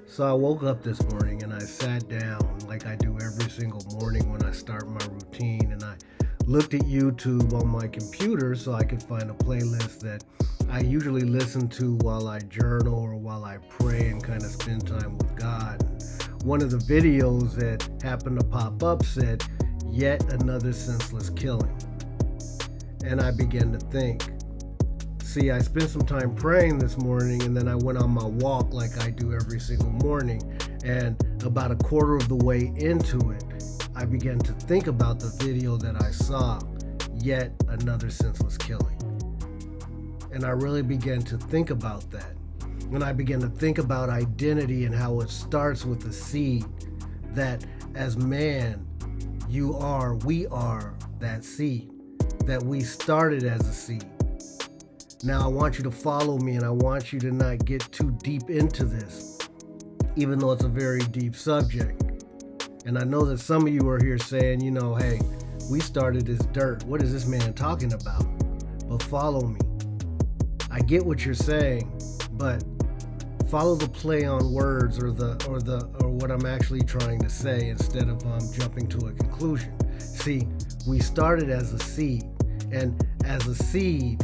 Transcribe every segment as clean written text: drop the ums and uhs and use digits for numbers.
So I woke up this morning and I sat down like I do every single morning when I start my routine, and I looked at YouTube on my computer so I could find a playlist that I usually listen to while I journal or while I pray and kind of spend time with God. One of the videos that happened to pop up said, "Yet another senseless killing." And I began to think. See, I spent some time praying this morning, and then I went on my walk like I do every single morning. And about a quarter of the way into it, I began to think about the video that I saw, "Yet another senseless killing." And I really began to think about that. And I began to think about identity and how it starts with a seed. That as man, we are that seed. That we started as a seed. Now I want you to follow me, and I want you to not get too deep into this, even though it's a very deep subject. And I know that some of you are here saying, hey, we started as dirt. What is this man talking about? But follow me. I get what you're saying, but follow the play on words or what I'm actually trying to say instead of jumping to a conclusion. See, we started as a seed, and as a seed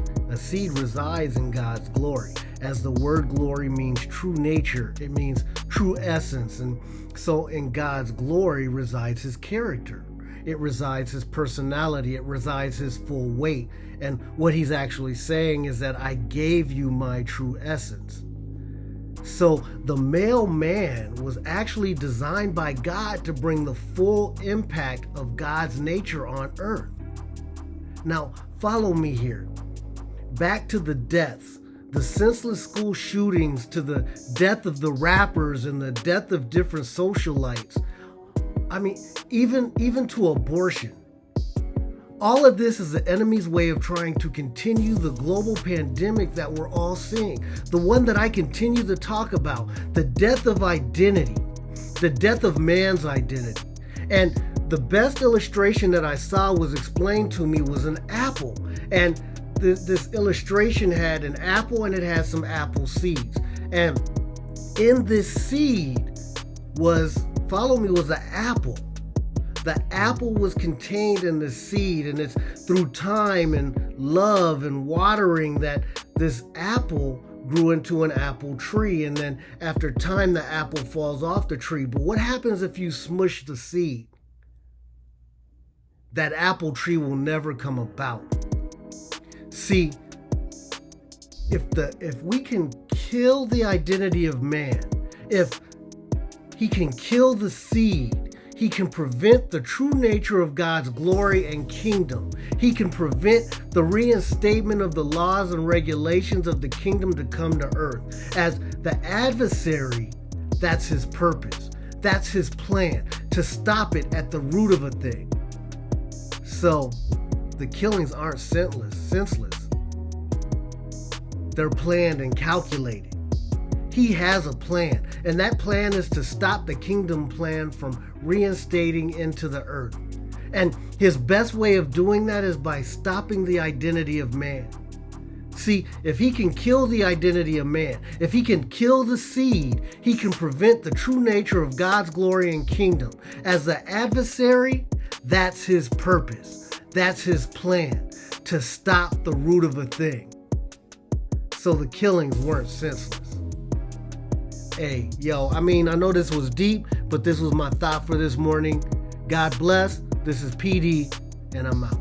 resides in God's glory. As the word glory means true nature, it means true essence. And so in God's glory resides his character. It resides his personality. It resides his full weight. And what he's actually saying is that I gave you my true essence. So the male man was actually designed by God to bring the full impact of God's nature on earth. Now, follow me here. Back to the deaths, the senseless school shootings, to the death of the rappers and the death of different socialites. I mean, even to abortion. All of this is the enemy's way of trying to continue the global pandemic that we're all seeing. The one that I continue to talk about, the death of identity, the death of man's identity. And the best illustration that I saw was explained to me was an apple. And this illustration had an apple, and it had some apple seeds. And in this seed was the apple. The apple was contained in the seed, and it's through time and love and watering that this apple grew into an apple tree. And then after time, the apple falls off the tree. But what happens if you smush the seed? That apple tree will never come about. See, if we can kill the identity of man, if he can kill the seed, he can prevent the true nature of God's glory and kingdom. He can prevent the reinstatement of the laws and regulations of the kingdom to come to earth. As the adversary, that's his purpose. That's his plan, to stop it at the root of a thing. So, the killings aren't senseless. They're planned and calculated. He has a plan, and that plan is to stop the kingdom plan from reinstating into the earth. And his best way of doing that is by stopping the identity of man. See, if he can kill the identity of man, if he can kill the seed, he can prevent the true nature of God's glory and kingdom. As the adversary, that's his purpose. That's his plan, to stop the root of a thing. So the killings weren't senseless. Hey, I know this was deep, but this was my thought for this morning. God bless. This is PD, and I'm out.